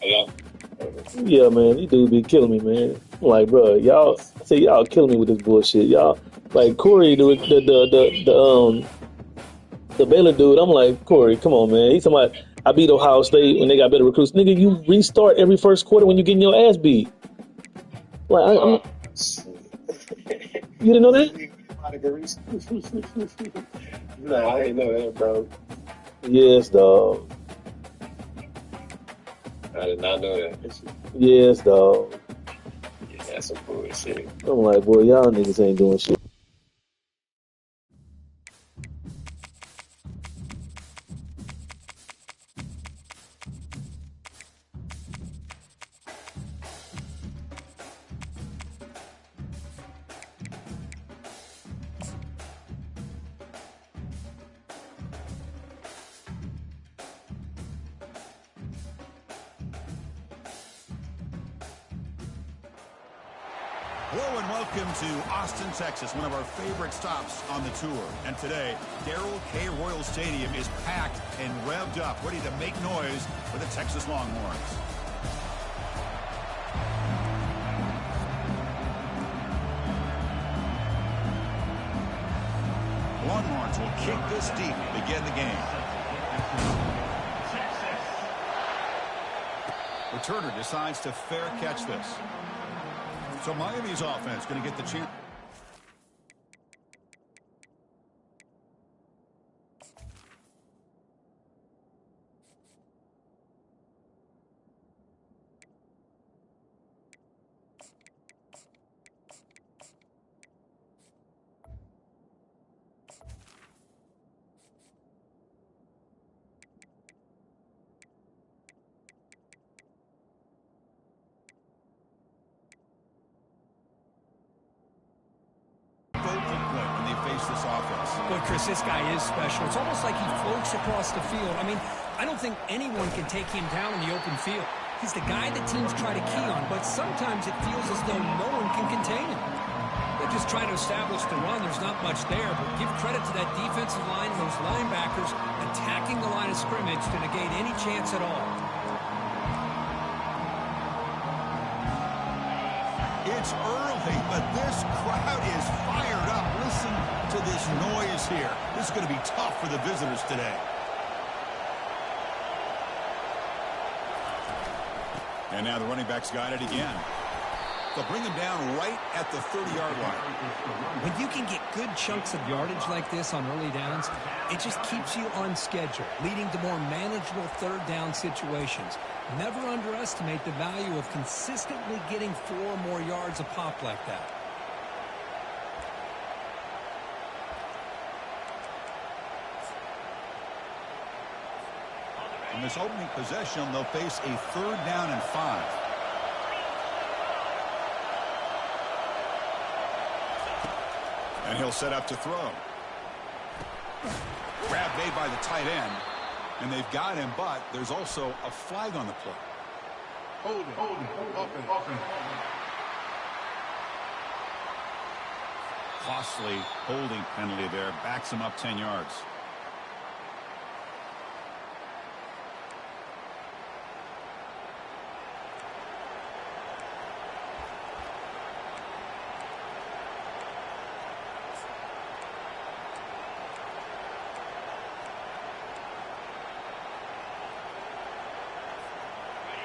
Yeah. Yeah, man, these dudes be killing me, man. I'm like, bro, y'all killing me with this bullshit. Y'all, like Corey, the Baylor dude. I'm like, Corey, come on, man. He's talking about I beat Ohio State when they got better recruits. Nigga, you restart every first quarter when you getting your ass beat. Like, you didn't know that? No, I didn't know that, bro. Yes, dog. I did not know that. Yes, dog. Yeah, that's some bullshit. I'm like, boy, y'all niggas ain't doing shit. Hello and welcome to Austin, Texas, one of our favorite stops on the tour. And today, Darrell K. Royal Stadium is packed and revved up, ready to make noise for the Texas Longhorns. Longhorns will kick this deep to begin the game. Returner decides to fair catch this. So Miami's offense going to get the chance. When they face this offense. Boy, Chris, this guy is special. It's almost like he floats across the field. I mean, I don't think anyone can take him down in the open field. He's the guy that teams try to key on, but sometimes it feels as though no one can contain him. They're just trying to establish the run. There's not much there, but give credit to that defensive line, those linebackers attacking the line of scrimmage to negate any chance at all. It's early, but this crowd is fired up. Listen to this noise here. This is going to be tough for the visitors today. And now the running back's got it again. They'll bring him down right at the 30-yard line. When you can get good chunks of yardage like this on early downs, it just keeps you on schedule, leading to more manageable third down situations. Never underestimate the value of consistently getting 4 or more yards a pop like that. On this opening possession, they'll face a 3rd down and 5. And he'll set up to throw. Grab made by the tight end. And they've got him, but there's also a flag on the play. Holding. Costly holding penalty there. Backs him up 10 yards.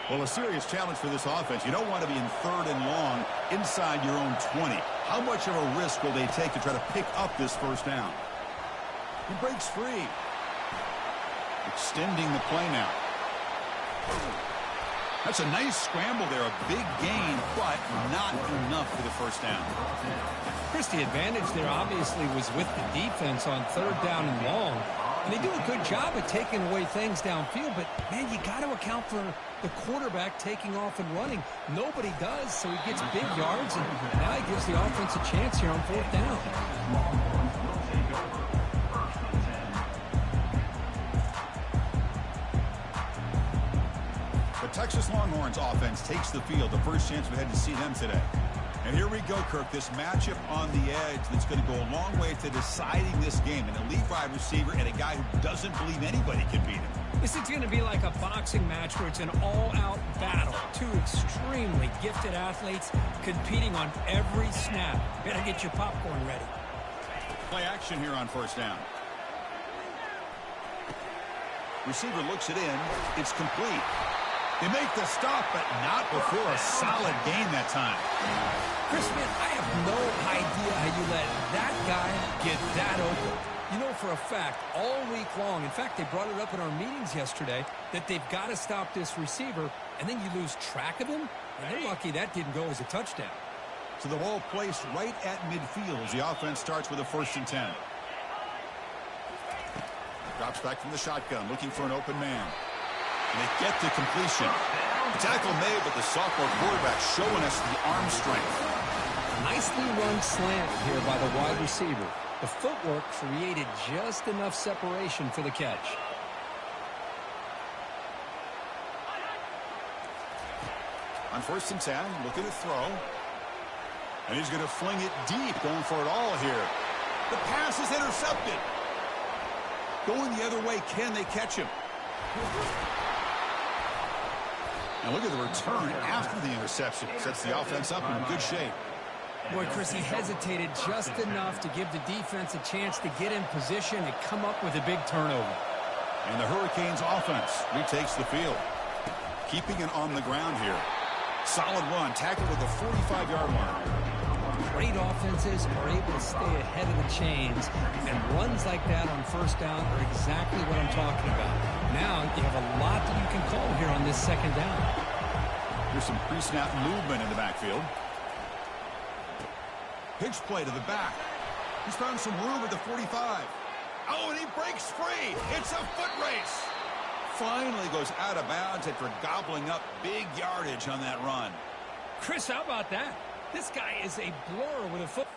Well, a serious challenge for this offense. You don't want to be in 3rd and long inside your own 20. How much of a risk will they take to try to pick up this 1st down? He breaks free. Extending the play now. That's a nice scramble there. A big gain, but not enough for the 1st down. Chris, the advantage there obviously was with the defense on 3rd down and long. And they do a good job of taking away things downfield, but, man, you got to account for the quarterback taking off and running. Nobody does, so he gets big yards, and now he gives the offense a chance here on 4th down. The Texas Longhorns offense takes the field. The first chance we had to see them today. And here we go, Kirk, this matchup on the edge that's going to go a long way to deciding this game. An elite wide receiver and a guy who doesn't believe anybody can beat him. This is going to be like a boxing match where it's an all-out battle. Two extremely gifted athletes competing on every snap. Better get your popcorn ready. Play action here on first down. Receiver looks it in. It's complete. They make the stop, but not before a solid gain that time. Chris, man, I have no idea how you let that guy get that open. You know for a fact, all week long, in fact, they brought it up in our meetings yesterday, that they've got to stop this receiver, and then you lose track of him, and they're lucky that didn't go as a touchdown. So the ball placed right at midfield as the offense starts with a 1st and 10. Drops back from the shotgun, looking for an open man. And they get to completion. Tackle made, but the sophomore quarterback showing us the arm strength. Nicely run slant here by the wide receiver. The footwork created just enough separation for the catch. On 1st and 10, looking to throw. And he's going to fling it deep, going for it all here. The pass is intercepted. Going the other way, can they catch him? And look at the return after the interception. Sets the offense up in good shape. Boy, Chris, he hesitated just enough to give the defense a chance to get in position and come up with a big turnover. And the Hurricanes offense retakes the field. Keeping it on the ground here. Solid run, tackled at the 45-yard line. Great offenses are able to stay ahead of the chains, and runs like that on 1st down are exactly what I'm talking about. Now you have a lot that you can call here on this 2nd down. Here's some pre-snap movement in the backfield. Pitch play to the back. He's found some room at the 45. Oh, and he breaks free. It's a foot race. Finally goes out of bounds after gobbling up big yardage on that run. Chris, how about that? This guy is a blur with a foot.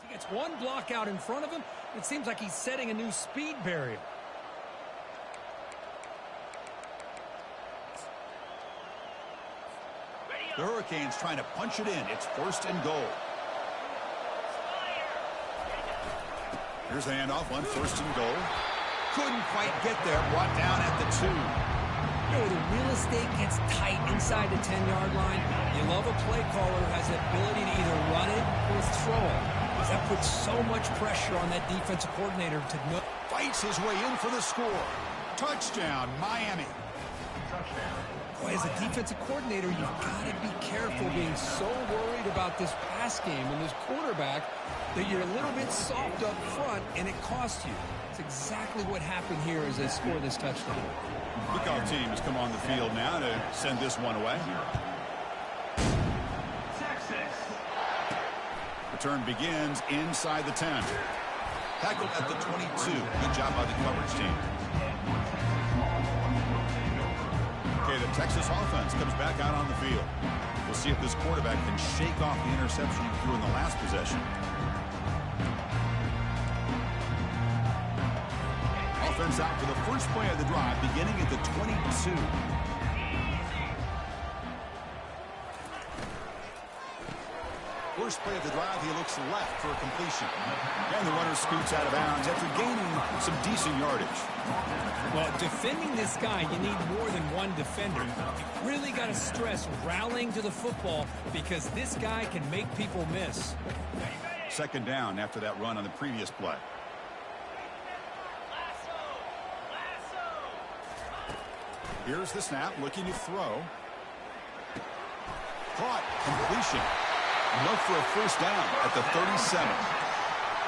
He gets one block out in front of him. It seems like he's setting a new speed barrier. The Hurricanes trying to punch it in. It's 1st and goal. Here's the handoff on 1st and goal. Couldn't quite get there. Brought down at the 2. You know, the real estate gets tight inside the 10-yard line. You love a play caller who has the ability to either run it or throw it. Because that puts so much pressure on that defensive coordinator to know. Fights his way in for the score. Touchdown, Miami. Boy, as a defensive coordinator, you've got to be careful being so worried about this pass game and this quarterback that you're a little bit soft up front and it costs you. It's exactly what happened here as they score this touchdown. Kickoff team has come on the field now to send this one away. Return begins inside the 10. Tackled at the 22. Good job by the coverage team. Okay, the Texas offense comes back out on the field. We'll see if this quarterback can shake off the interception he threw in the last possession. Offense out for the first play of the drive, beginning at the 22. First play of the drive, he looks left for a completion. And the runner scoots out of bounds after gaining some decent yardage. Well, defending this guy, you need more than one defender. You really got to stress rallying to the football because this guy can make people miss. 2nd down after that run on the previous play. Here's the snap, looking to throw. Caught, completion. Enough for a first down at the 37.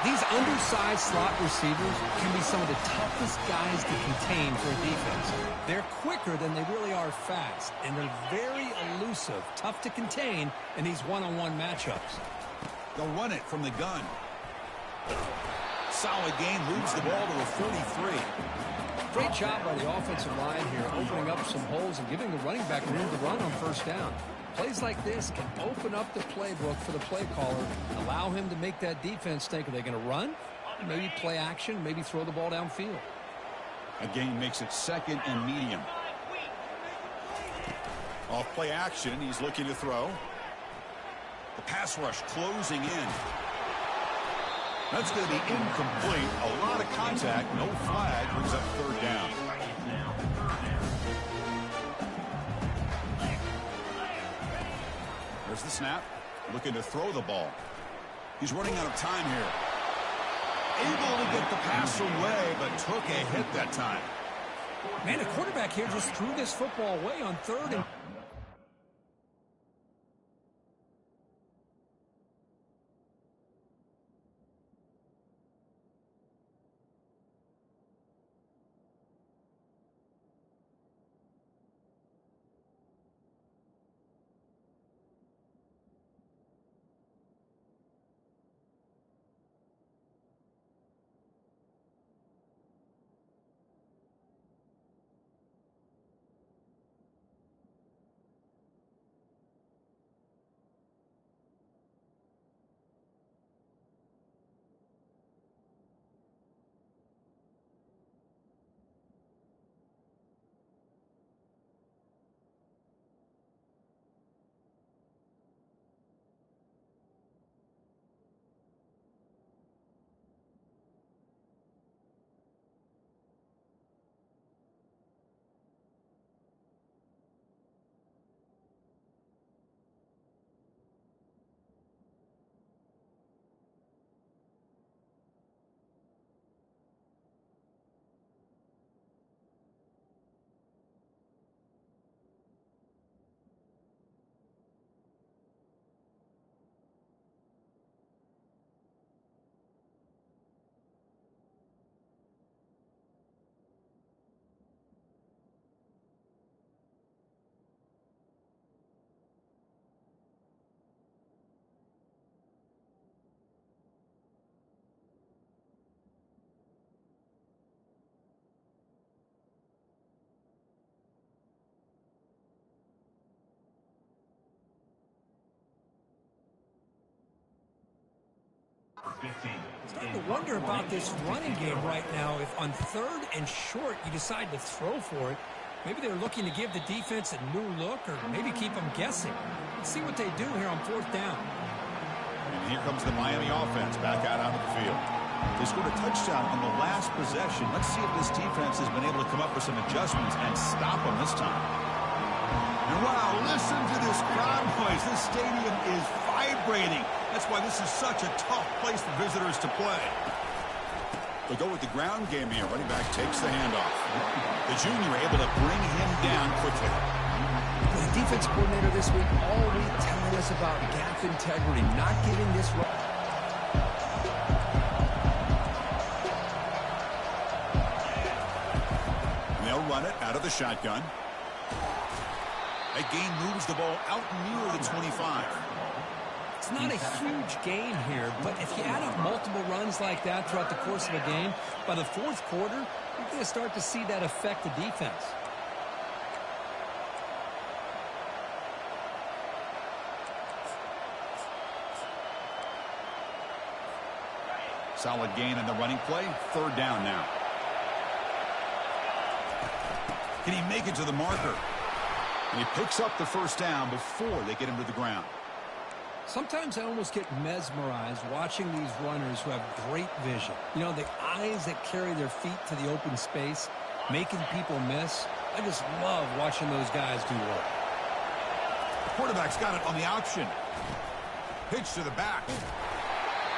These undersized slot receivers can be some of the toughest guys to contain for a defense. They're quicker than they really are fast, and they're very elusive, tough to contain in these one-on-one matchups. They'll run it from the gun. Solid gain, moves the ball to a 43. Great job by the offensive line here, opening up some holes and giving the running back room to run on first down. Plays like this can open up the playbook for the play caller, allow him to make that defense think, are they going to run? Maybe play action, maybe throw the ball downfield. A gain makes it second and medium. Off play action, he's looking to throw. The pass rush closing in. That's going to be incomplete. A lot of contact, no flag, brings up third down. There's the snap. Looking to throw the ball. He's running out of time here. Able to get the pass away, but took a hit that time. Man, the quarterback here just threw this football away on third and... Starting to wonder about this running game right now. If on third and short you decide to throw for it, maybe they're looking to give the defense a new look or maybe keep them guessing. Let's see what they do here on fourth down. And here comes the Miami offense back out onto the field. They scored a touchdown on the last possession. Let's see if this defense has been able to come up with some adjustments and stop them this time. And wow, listen to this crowd noise. This stadium is vibrating. That's why this is such a tough place for visitors to play. They go with the ground game here. Running back takes the handoff. The junior able to bring him down quickly. The defense coordinator this week all week telling us about gap integrity, not giving this run. They'll run it out of the shotgun. That gain moves the ball out near the 25. It's not a huge gain here, but if you add up multiple runs like that throughout the course of a game, by the fourth quarter, you're going to start to see that affect the defense. Solid gain in the running play. Third down now. Can he make it to the marker? And he picks up the first down before they get him to the ground. Sometimes I almost get mesmerized watching these runners who have great vision. You know, the eyes that carry their feet to the open space, making people miss. I just love watching those guys do work. The quarterback's got it on the option. Pitch to the back.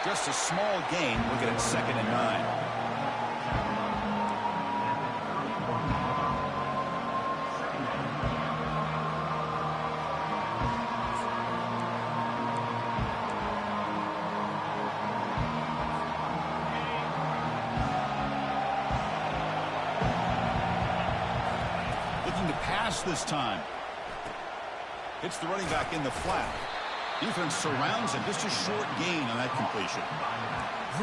Just a small gain. Looking at 2nd and 9. pass this time. Hits the running back in the flat. Defense surrounds him. Just a short gain on that completion.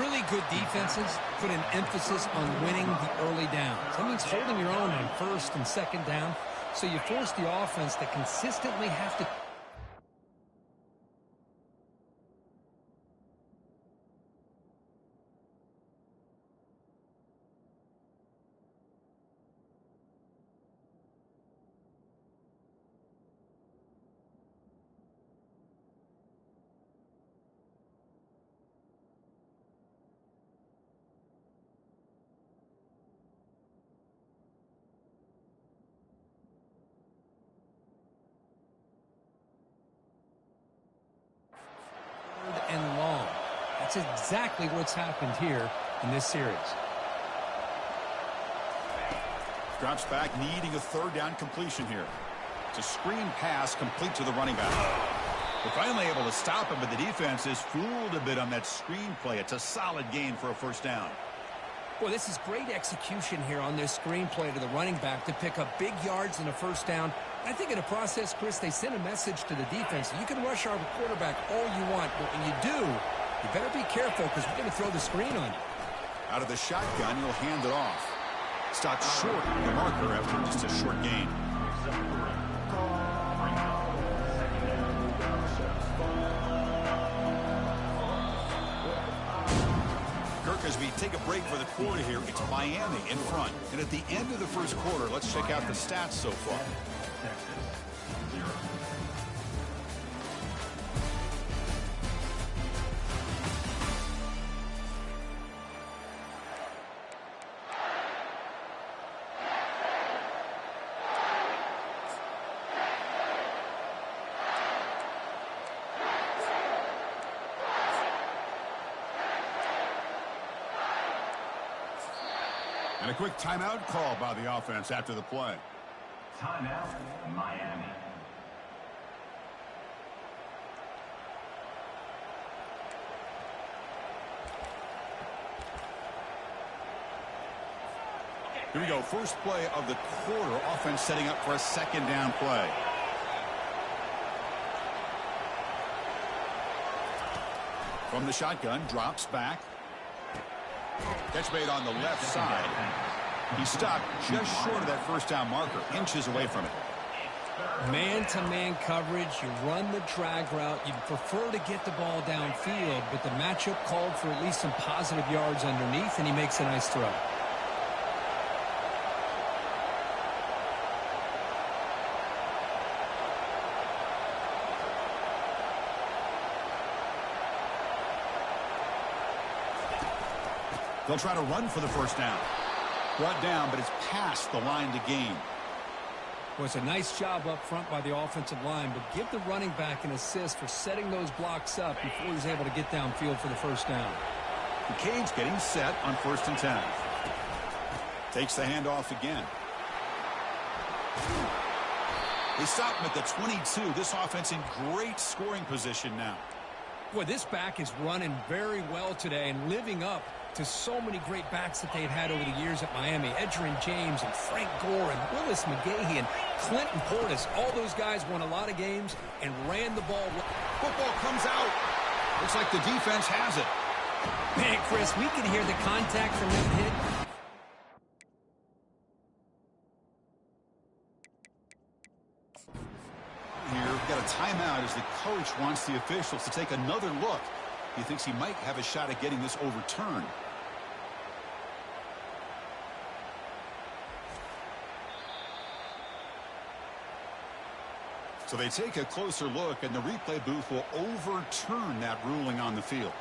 Really good defenses put an emphasis on winning the early downs. That means holding your own on first and second down. So you force the offense to consistently have to... and long. That's exactly what's happened here in this series. Drops back, needing a third down completion here. It's a screen pass complete to the running back. They're finally able to stop him, but the defense is fooled a bit on that screen play. It's a solid gain for a first down. Boy, this is great execution here on this screen play to the running back to pick up big yards and a first down. I think in the process, Chris, they sent a message to the defense. You can rush our quarterback all you want, but when you do, you better be careful because we're going to throw the screen on you. Out of the shotgun, he'll hand it off. Stopped short of the marker after just a short gain. Kirk, as we take a break for the quarter here, it's Miami in front. And at the end of the first quarter, let's check out the stats so far. And a quick timeout call by the offense after the play. Timeout, Miami. Here we go. First play of the quarter. Offense setting up for a second down play. From the shotgun, drops back. Catch made on the left side. He stopped just short of that first down marker, inches away from it. Man-to-man coverage, you run the drag route. You'd prefer to get the ball downfield, but the matchup called for at least some positive yards underneath, and he makes a nice throw. They'll try to run for the first down. Brought down, but it's past the line to gain. Well, it's a nice job up front by the offensive line, but give the running back an assist for setting those blocks up before he's able to get downfield for the first down. The Canes getting set on 1st and 10. Takes the handoff again. They stop him at the 22. This offense in great scoring position now. Boy, this back is running very well today and living up to so many great backs that they've had over the years at Miami. Edgerrin James and Frank Gore and Willis McGahee and Clinton Portis. All those guys won a lot of games and ran the ball. Football comes out. Looks like the defense has it. Man, Chris, we can hear the contact from that hit. Here, we've got a timeout as the coach wants the officials to take another look. He thinks he might have a shot at getting this overturned. So they take a closer look, and the replay booth will overturn that ruling on the field.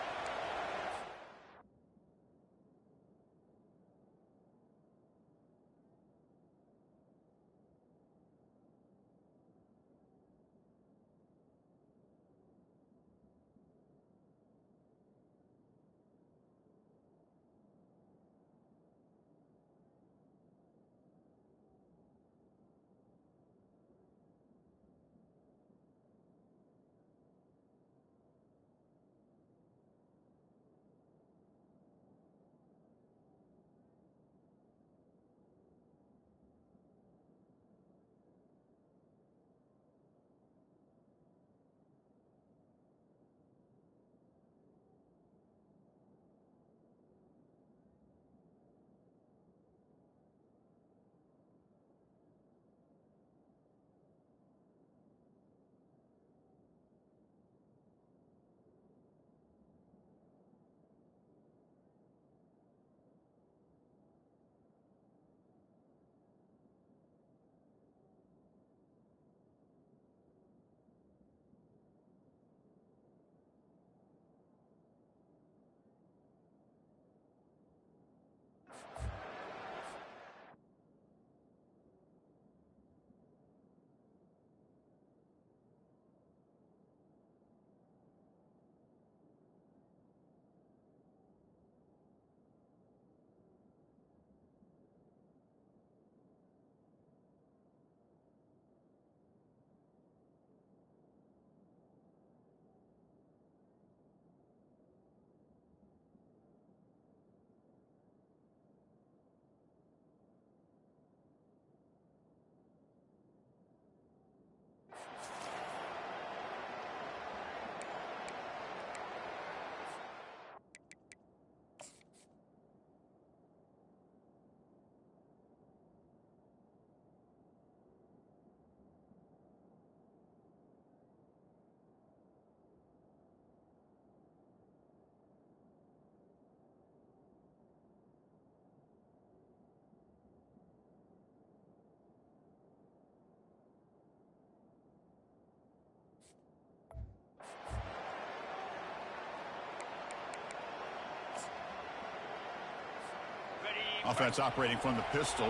Offense operating from the pistol.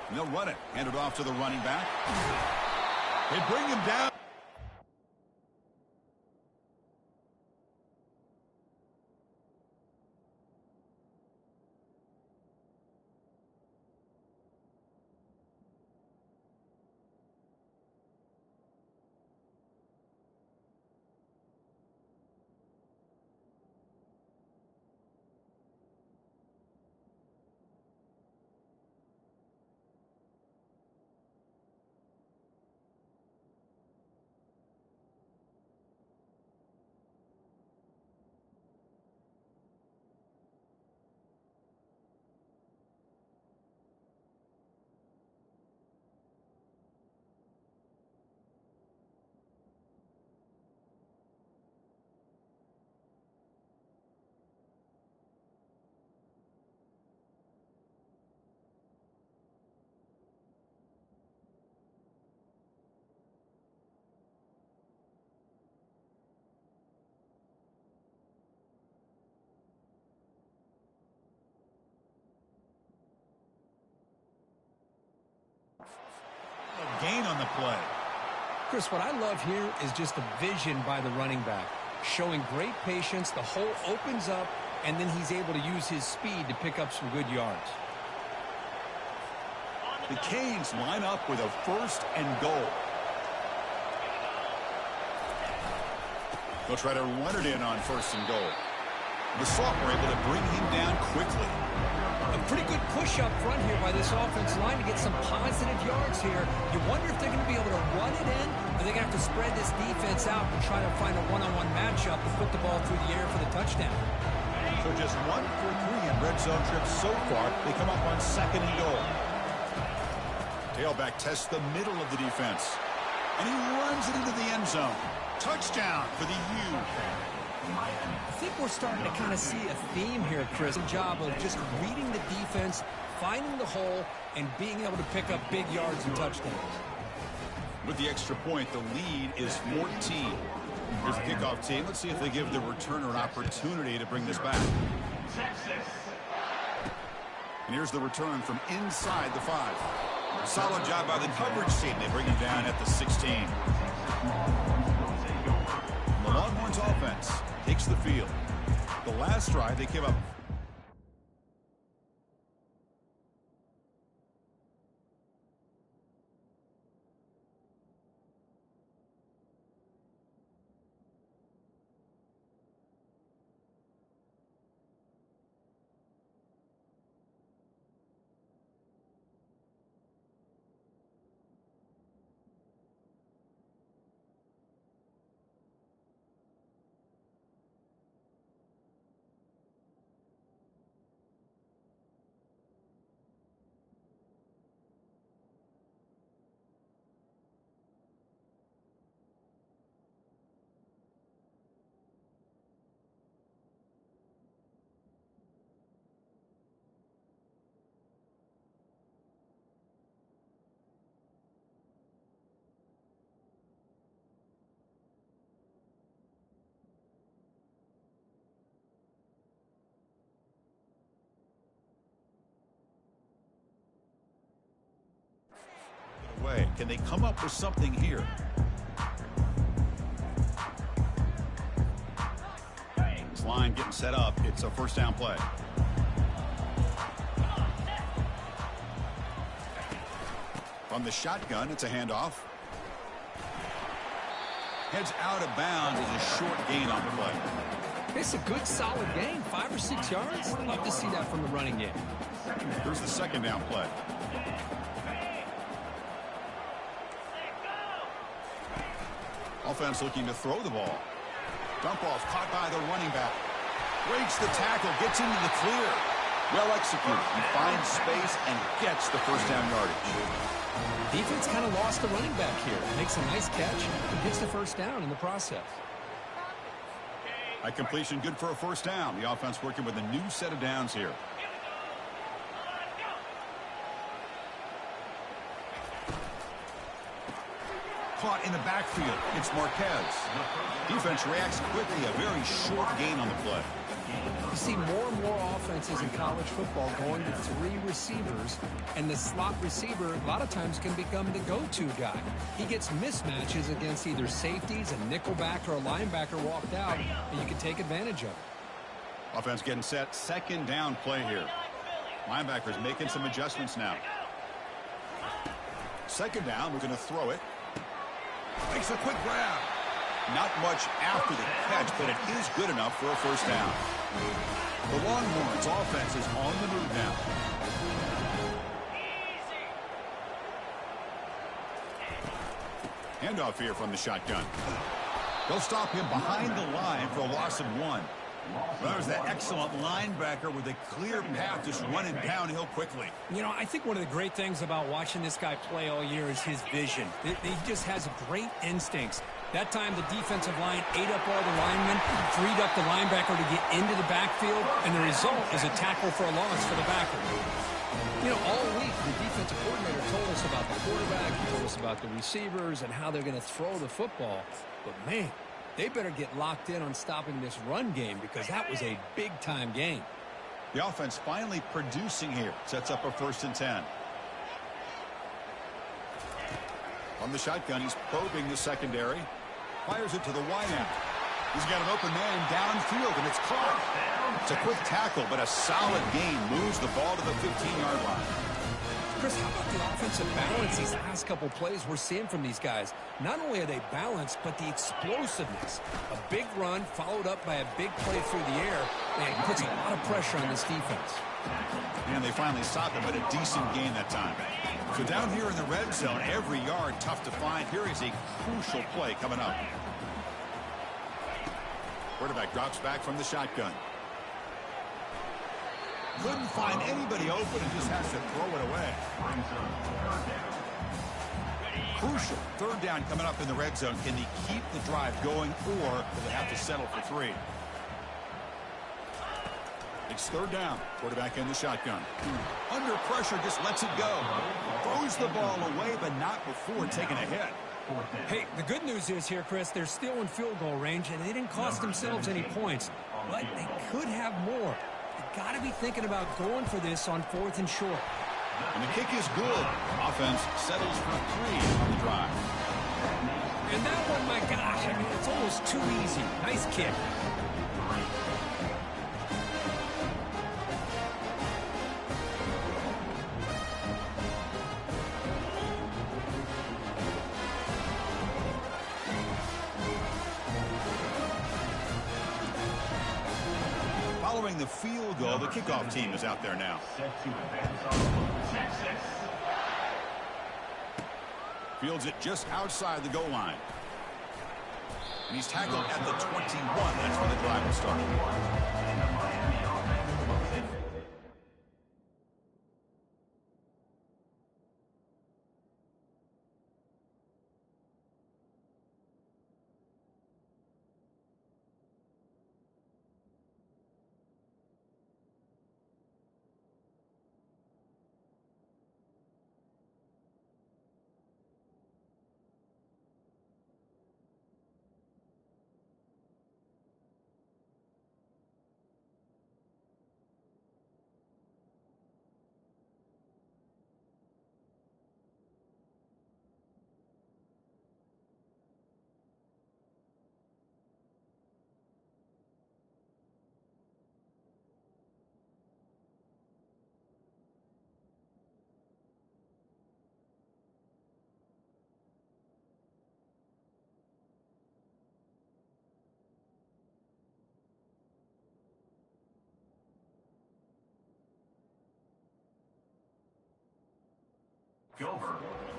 And they'll run it. Hand it off to the running back. They bring him down. Gain on the play. Chris, what I love here is just the vision by the running back. Showing great patience, the hole opens up, and then he's able to use his speed to pick up some good yards. The Canes line up with a 1st and goal. They'll try to run it in on 1st and goal. The sophomore able to bring him down quickly. A pretty good push up front here by this offensive line to get some positive yards here. You wonder if they're going to be able to run it in, or they're going to have to spread this defense out and try to find a one-on-one matchup to put the ball through the air for the touchdown. So just 1 for 3 in red zone trips so far. They come up on 2nd and goal. Tailback tests the middle of the defense. And he runs it into the end zone. Touchdown for the U. I think we're starting to kind of see a theme here, Chris. A job of just reading the defense, finding the hole, and being able to pick up big yards and touchdowns. With the extra point, the lead is 14. Here's the kickoff team. Let's see if they give the returner an opportunity to bring this back. And here's the return from inside the 5. Solid job by the coverage team. They bring him down at the 16. The Longhorns offense takes the field. The last drive, they came up. Can they come up with something here? This line getting set up. It's a 1st down play. From the shotgun, it's a handoff. Heads out of bounds is a short gain on the play. It's a good, solid gain. 5 or 6 yards. Love to see that from the running game. Here's the 2nd down play. Offense looking to throw the ball. Dump off caught by the running back. Breaks the tackle, gets into the clear. Well executed. He finds space and gets the 1st down yardage. Defense kind of lost the running back here. Makes a nice catch and gets the 1st down in the process. That completion good for a 1st down. The offense working with a new set of downs here. Caught in the backfield. It's Marquez. Defense reacts quickly. A very short gain on the play. You see more and more offenses in college football going to 3 receivers, and the slot receiver a lot of times can become the go-to guy. He gets mismatches against either safeties, a nickelback, or a linebacker walked out, and you can take advantage of it. Offense getting set. Second down play here. Linebackers making some adjustments now. Second down, we're going to throw it. Makes a quick grab. Not much after the catch, but it is good enough for a first down. The Longhorns offense is on the move now. Handoff here from the shotgun. They'll stop him behind the line for a loss of 1. Well, there's that excellent linebacker with a clear path just running downhill quickly. You know, I think one of the great things about watching this guy play all year is his vision. He just has great instincts. That time, the defensive line ate up all the linemen, freed up the linebacker to get into the backfield, and the result is a tackle for a loss for the backer. You know, all week, the defensive coordinator told us about the quarterback, he told us about the receivers and how they're going to throw the football. But, man, they better get locked in on stopping this run game because that was a big-time game. The offense finally producing here. Sets up a 1st and 10. On the shotgun, he's probing the secondary. Fires it to the wideout. He's got an open man downfield, and it's caught. It's a quick tackle, but a solid gain moves the ball to the 15-yard line. Chris, how about the offensive balance these last couple plays we're seeing from these guys? Not only are they balanced, but the explosiveness. A big run followed up by a big play through the air, and it puts a lot of pressure on this defense. And they finally stopped him at a decent gain that time. So down here in the red zone, every yard tough to find. Here is a crucial play coming up. Quarterback drops back from the shotgun. Couldn't find anybody open and just has to throw it away. Crucial. 3rd down coming up in the red zone. Can they keep the drive going, or will they have to settle for 3? It's 3rd down. Quarterback in the shotgun. Under pressure, just lets it go. Throws the ball away, but not before taking a hit. Hey, the good news is here, Chris, they're still in field goal range, and they didn't cost themselves any points. But they could have more. You got to be thinking about going for this on 4th and short. And the kick is good. Offense settles for 3 on the drive. And that one, my gosh, I mean, it's almost too easy. Nice kick. Following the field goal, the kickoff team is out there now. Fields it just outside the goal line. And he's tackled at the 21. That's where the drive will start.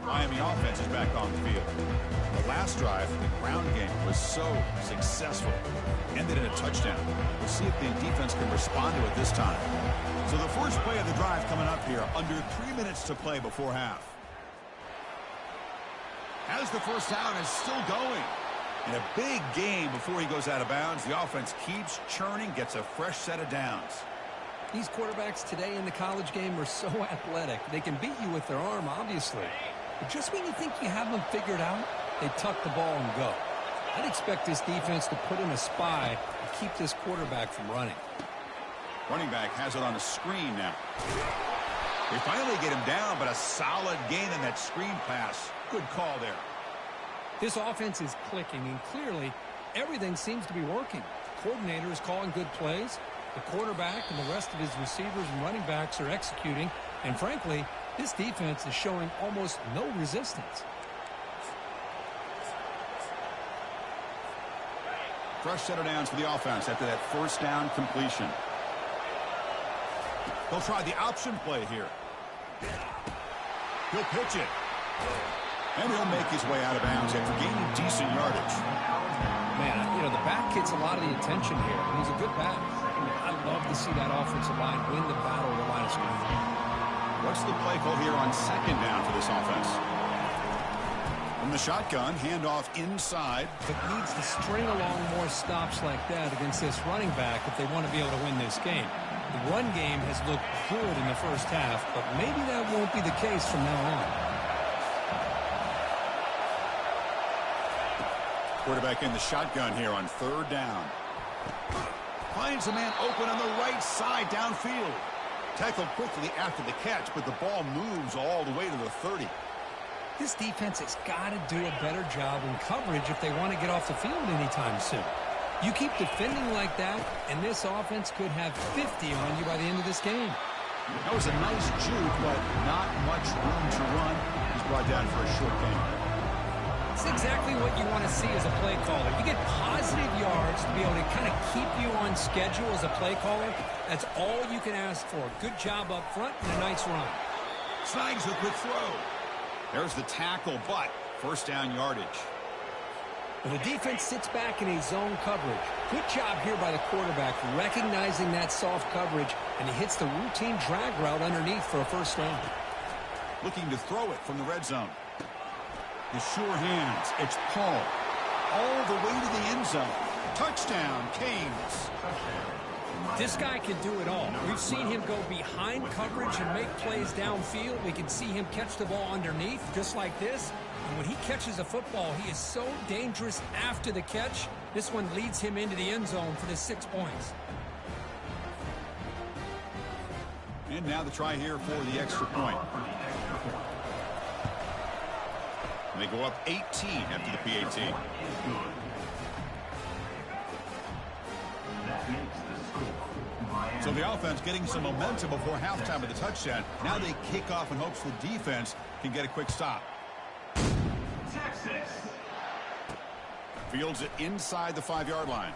Miami offense is back on the field. The last drive, the ground game was so successful. Ended in a touchdown. We'll see if the defense can respond to it this time. So the first play of the drive coming up here. Under 3 minutes to play before half. As the first down is still going. In a big game before he goes out of bounds. The offense keeps churning, gets a fresh set of downs. These quarterbacks today in the college game are so athletic. They can beat you with their arm, obviously. But just when you think you have them figured out, they tuck the ball and go. I'd expect this defense to put in a spy and keep this quarterback from running. Running back has it on a screen now. They finally get him down, but a solid gain in that screen pass. Good call there. This offense is clicking, and clearly everything seems to be working. The coordinator is calling good plays. The quarterback and the rest of his receivers and running backs are executing. And frankly, this defense is showing almost no resistance. Fresh set of downs for the offense after that first down completion. They'll try the option play here. He'll pitch it. And he'll make his way out of bounds after gaining decent yardage. Man, you know, the back gets a lot of the attention here. And he's a good back. I love to see that offensive line win the battle of the line of scrimmage. What's the play call here on second down for this offense? From the shotgun, handoff inside. But needs to string along more stops like that against this running back if they want to be able to win this game. The run game has looked good in the first half, but maybe that won't be the case from now on. Quarterback in the shotgun here on third down. Finds a man open on the right side downfield. Tackled quickly after the catch, but the ball moves all the way to the 30. This defense has got to do a better job in coverage if they want to get off the field anytime soon. You keep defending like that, and this offense could have 50 on you by the end of this game. That was a nice juke, but not much room to run. He's brought down for a short gain. It's exactly what you want to see as a play caller. You get positive yards to be able to kind of keep you on schedule as a play caller. That's all you can ask for. Good job up front and a nice run. Snags a quick throw. There's the tackle, but first down yardage. Well, the defense sits back in a zone coverage. Good job here by the quarterback, recognizing that soft coverage, and he hits the routine drag route underneath for a first down. Looking to throw it from the red zone. The sure hands. It's Paul. All the way to the end zone. Touchdown, Canes. This guy can do it all. We've seen him go behind coverage and make plays downfield. We can see him catch the ball underneath, just like this. And when he catches a football, he is so dangerous after the catch. This one leads him into the end zone for the 6 points. And now the try here for the extra point. And they go up 18 after the PAT. So the offense getting some momentum before halftime with the touchdown. Now they kick off in hopes the defense can get a quick stop. Texas. Fields it inside the 5-yard line.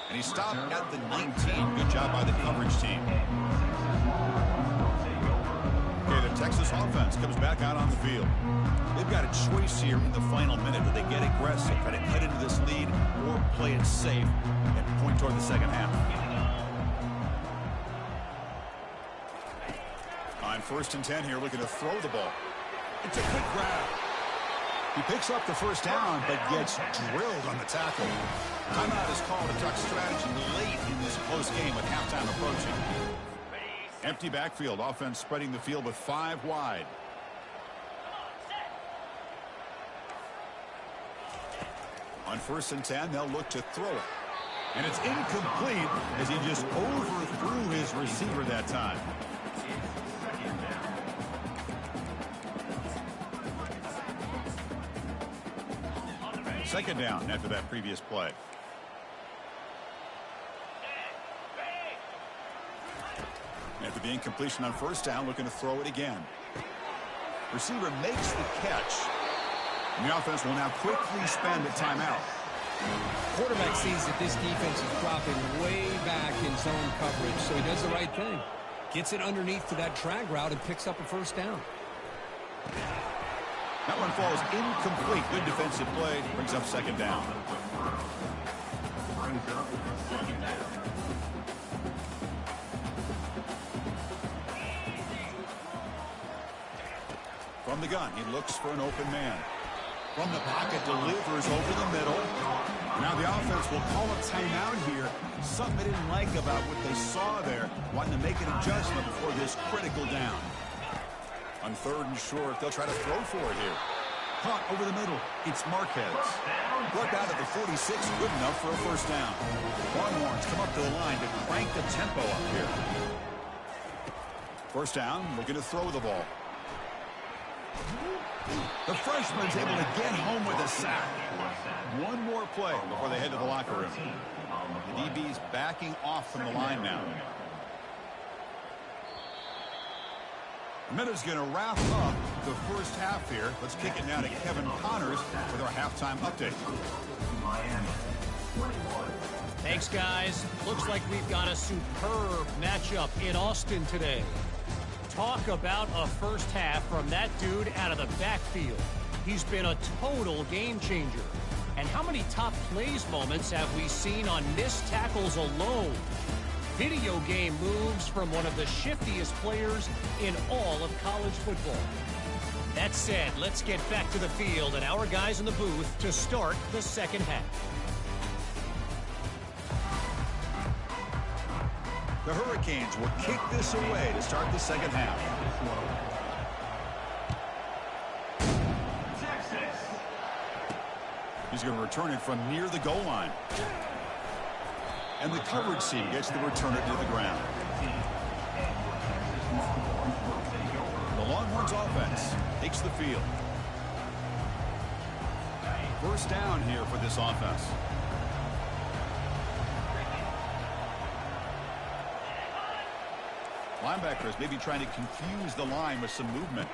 And he stopped at the 19. Good job by the coverage team. Okay, the Texas offense comes back out on the field. They've got a choice here in the final minute. Do they get aggressive, try to head into this lead, or play it safe and point toward the second half? On 1st and 10 here, looking to throw the ball. It's a quick grab. He picks up the first down, but gets drilled on the tackle. Timeout is called to talk strategy late in this close game with halftime approaching. Empty backfield, offense spreading the field with 5 wide. On 1st and 10, they'll look to throw it. And it's incomplete as he just overthrew his receiver that time. Second down after that previous play. After the incompletion on 1st down, looking to throw it again. Receiver makes the catch. And the offense will now quickly spend a timeout. Quarterback sees that this defense is dropping way back in zone coverage, so he does the right thing. Gets it underneath to that drag route and picks up a first down. That one falls incomplete. Good defensive play. Brings up second down. From the gun, he looks for an open man. From the pocket, delivers over the middle. Now the offense will call a timeout here. Something they didn't like about what they saw there. Wanting to make an adjustment before this critical down. On 3rd and short, they'll try to throw for it here. Caught over the middle. It's Marquez. Brought down at the 46. Good enough for a first down. Longhorns come up to the line to crank the tempo up here. First down, looking to throw the ball. The freshman's able to get home with a sack. One more play before they head to the locker room. The DB's backing off from the line now. A minute's going to wrap up the first half here. Let's kick it now to Kevin Connors with our halftime update. Thanks, guys. Looks like we've got a superb matchup in Austin today. Talk about a first half from that dude out of the backfield. He's been a total game changer. And how many top plays moments have we seen on missed tackles alone? Video game moves from one of the shiftiest players in all of college football. That said, let's get back to the field and our guys in the booth to start the second half. The Hurricanes will kick this away to start the second half. He's going to return it from near the goal line. And the coverage team gets the returner to the ground. The Longhorns offense takes the field. First down here for this offense. Linebackers maybe trying to confuse the line with some movement.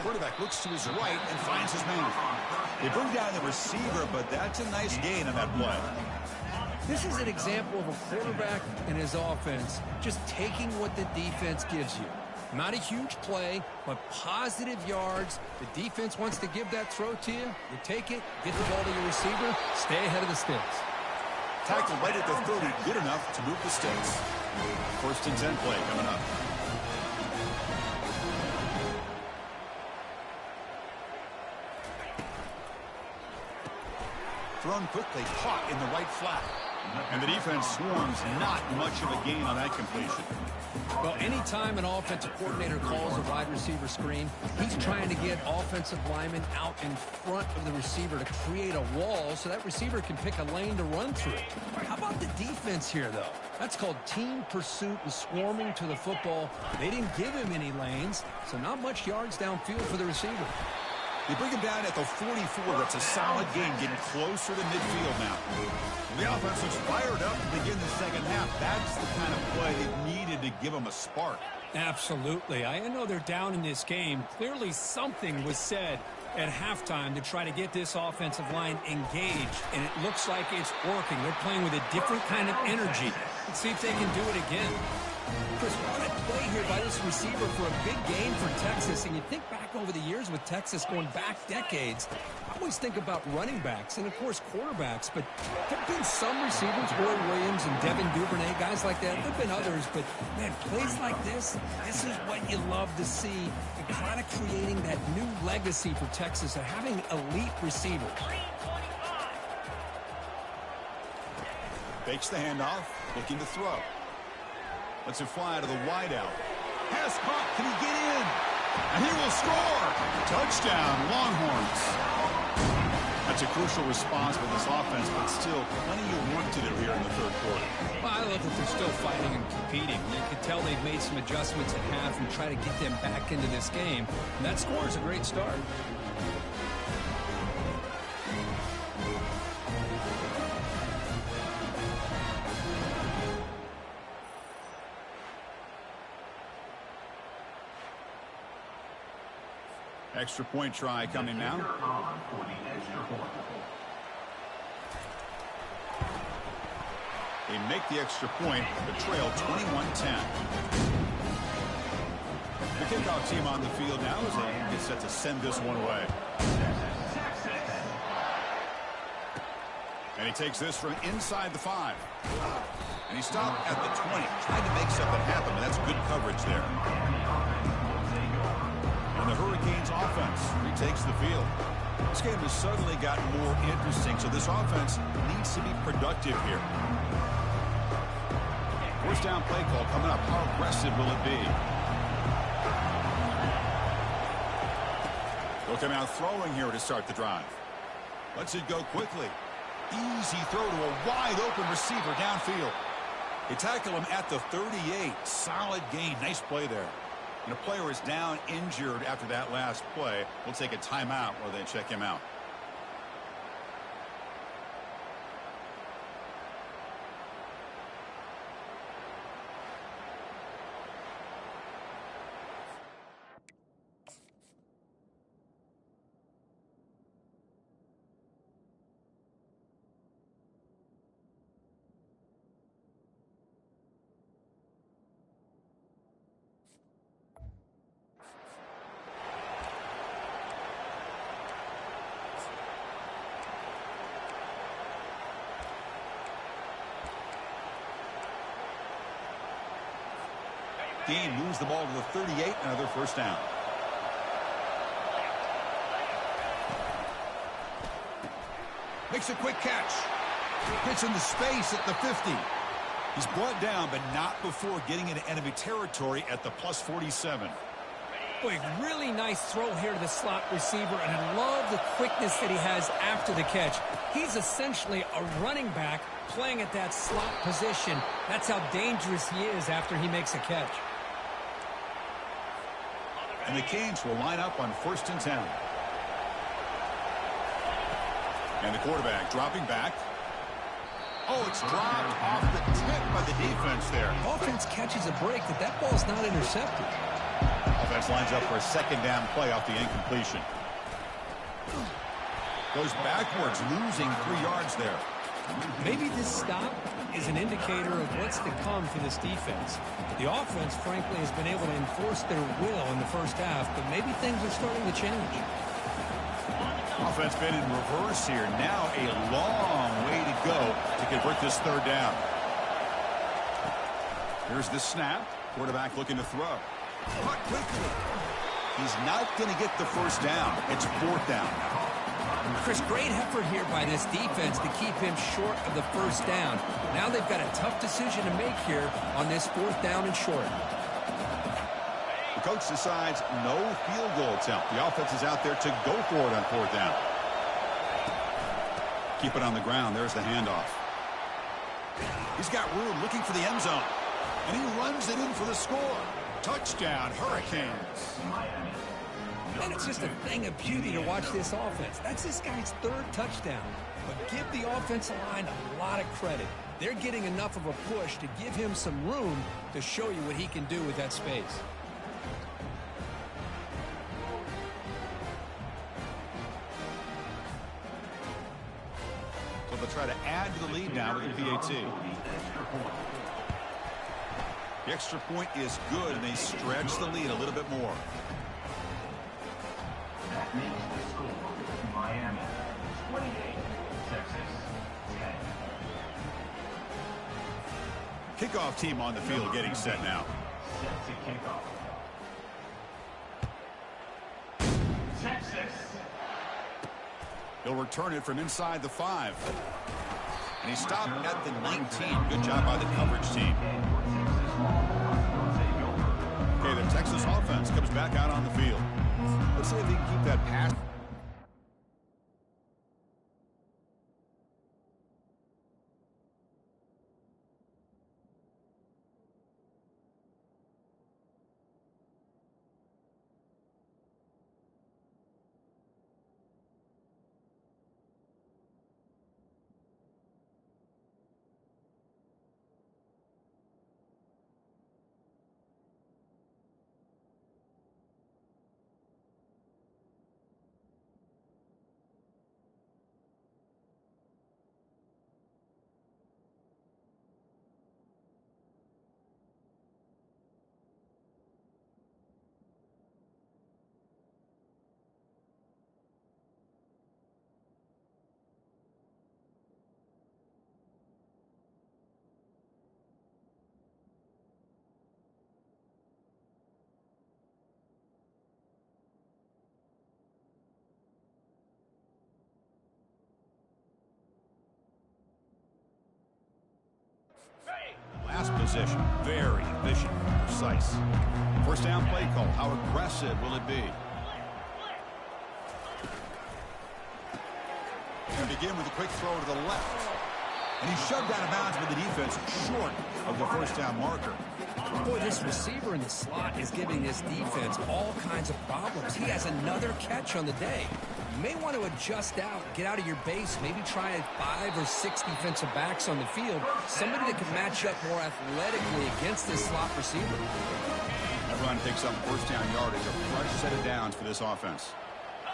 Quarterback looks to his right and finds his man. They bring down the receiver, but that's a nice gain on that play. This is an example of a quarterback and his offense just taking what the defense gives you. Not a huge play, but positive yards. The defense wants to give that throw to you. You take it, get the ball to your receiver, stay ahead of the sticks. Tackle right at the 30, good enough to move the sticks. First and 10 play coming up. Thrown quickly, caught in the right flat. And the defense swarms, not much of a gain on that completion. Well, anytime an offensive coordinator calls a wide receiver screen, he's trying to get offensive linemen out in front of the receiver to create a wall so that receiver can pick a lane to run through. How about the defense here, though? That's called team pursuit and swarming to the football. They didn't give him any lanes, so not much yards downfield for the receiver. They bring him down at the 44. That's a solid game, getting closer to midfield now. The offense looks fired up to begin the second half. That's the kind of play they needed to give them a spark. Absolutely. I know they're down in this game. Clearly something was said at halftime to try to get this offensive line engaged, and it looks like it's working. They're playing with a different kind of energy. Let's see if they can do it again. Chris, what a play here by this receiver for a big game for Texas. And you think back over the years with Texas going back decades, I always think about running backs and, of course, quarterbacks. But there have been some receivers, Roy Williams and Devin Duvernay, guys like that. There have been others. But, man, plays like this is what you love to see. And kind of creating that new legacy for Texas of having elite receivers. Fakes the handoff, looking to throw. Lets it fly out of the wideout. Pass caught. Can he get in? And he will score. Touchdown, Longhorns. That's a crucial response for this offense, but still plenty of work to do here in the third quarter. Well, I love that they're still fighting and competing. You can tell they've made some adjustments at half and try to get them back into this game. And that score is a great start. Extra point try coming now. They make the extra point to trail 21-10. The kickoff team on the field now as they get set to send this one away. And he takes this from inside the 5. And he stopped at the 20. Tried to make something happen, but that's good coverage there. And the Hurricanes offense retakes the field. This game has suddenly gotten more interesting, so this offense needs to be productive here. First down play call coming up. How aggressive will it be? The He'll come out throwing here to start the drive. Lets it go quickly. Easy throw to a wide-open receiver downfield. They tackle him at the 38. Solid gain. Nice play there. And a player is down injured after that last play. We'll take a timeout while they check him out. Gain moves the ball to the 38, another first down. Makes a quick catch. Gets into space at the 50. He's brought down, but not before getting into enemy territory at the plus 47. Boy, really nice throw here to the slot receiver, and I love the quickness that he has after the catch. He's essentially a running back playing at that slot position. That's how dangerous he is after he makes a catch. And the Canes will line up on 1st and 10. And the quarterback dropping back. Oh, it's dropped off the tip by the defense there. Offense catches a break, but that ball's not intercepted. Offense lines up for a second down play off the incompletion. Goes backwards, losing 3 yards there. Maybe this stop is an indicator of what's to come for this defense. The offense, frankly, has been able to enforce their will in the first half, but maybe things are starting to change. Offense been in reverse here. Now a long way to go to convert this 3rd down. Here's the snap. Quarterback looking to throw. Caught quickly. He's not going to get the first down. It's 4th down. Chris, great effort here by this defense to keep him short of the first down. Now they've got a tough decision to make here on this 4th down and short. The coach decides no field goal attempt. The offense is out there to go for it on 4th down. Keep it on the ground. There's the handoff. He's got room looking for the end zone. And he runs it in for the score. Touchdown, Hurricanes. And it's just a thing of beauty to watch this offense. That's this guy's 3rd touchdown. But give the offensive line a lot of credit. They're getting enough of a push to give him some room to show you what he can do with that space. So they'll try to add to the lead now with the PAT. The extra point is good, and they stretch the lead a little bit more. That makes the score Miami 28, Texas 10. Kickoff team on the field getting set now. Set to kick off. Texas. He'll return it from inside the 5. And he stopped at the 19. Good job by the coverage team. Okay, the Texas offense comes back out on the field. Let's see if he can keep that pass. Last possession, very efficient, precise. First down play call. How aggressive will it be? begin with a quick throw to the left. And he's shoved out of bounds with the defense short of the first down marker. Boy, this receiver in the slot is giving this defense all kinds of problems. He has another catch on the day. You may want to adjust out, get out of your base, maybe try 5 or 6 defensive backs on the field, somebody that can match up more athletically against this slot receiver. That run picks up first down yardage, a fresh set of downs for this offense.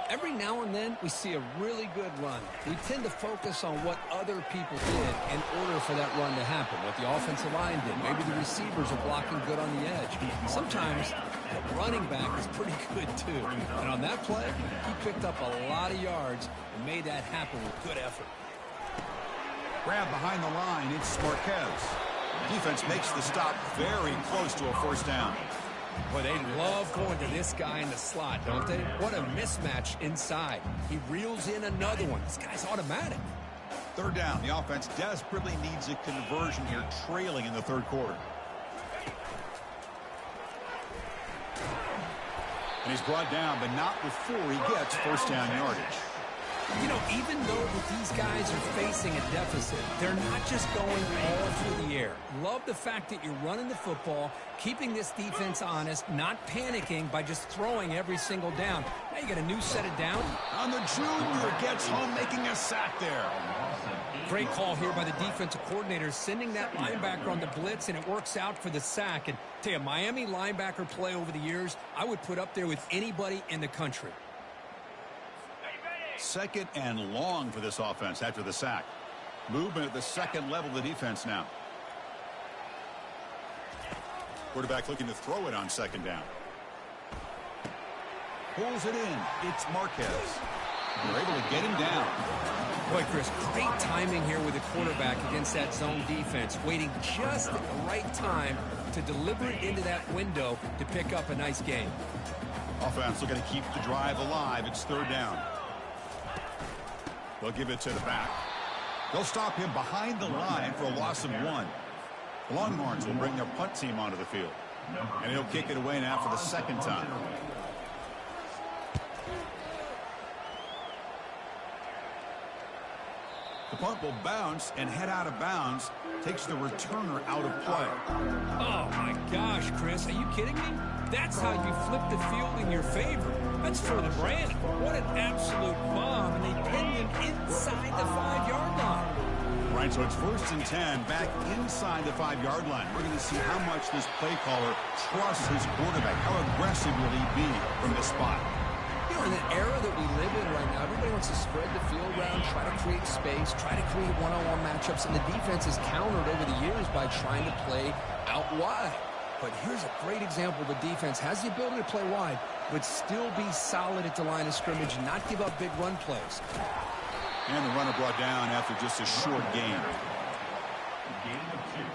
Every now and then, we see a really good run. We tend to focus on what other people did in order for that run to happen, what the offensive line did. Maybe the receivers are blocking good on the edge. Sometimes the running back is pretty good, too. And on that play, he picked up a lot of yards and made that happen with good effort. Grab behind the line, it's Marquez. Defense makes the stop very close to a first down. Boy, they love going to this guy in the slot, don't they? What a mismatch inside. He reels in another one. This guy's automatic. Third down. The offense desperately needs a conversion here, trailing in the third quarter. And he's brought down, but not before he gets first down yardage. You know, even though that these guys are facing a deficit, they're not just going all through the air. Love the fact that you're running the football, keeping this defense honest, not panicking by just throwing every single down. Now you got a new set of down. On the junior, gets home, making a sack there. Great call here by the defensive coordinator, sending that linebacker on the blitz, and it works out for the sack. And tell you, Miami linebacker play over the years, I would put up there with anybody in the country. Second and long for this offense after the sack. Movement at the second level of the defense now. Quarterback looking to throw it on second down. Pulls it in. It's Marquez. They're able to get him down. Boy, Chris, great timing here with the quarterback against that zone defense, waiting just at the right time to deliver it into that window to pick up a nice gain. Offense looking to keep the drive alive. It's third down. They'll give it to the back. They'll stop him behind the line for a loss of 1. The Longhorns will bring their punt team onto the field. And he'll kick it away now for the second time. The punt will bounce and head out of bounds. Takes the returner out of play. Oh, my gosh, Chris. Are you kidding me? That's how you flip the field in your favor. That's for the brand. What an absolute bomb. And they pinned him inside the 5-yard line. Right, so it's first and 10 back inside the 5-yard line. We're going to see how much this play caller trusts his quarterback. How aggressive will he be from this spot? You know, in the era that we live in right now, everybody wants to spread the field around, try to create space, try to create one-on-one matchups, and the defense has countered over the years by trying to play out wide. But here's a great example. The defense has the ability to play wide, but still be solid at the line of scrimmage and not give up big run plays. And the runner brought down after just a short gain. Gain of 2.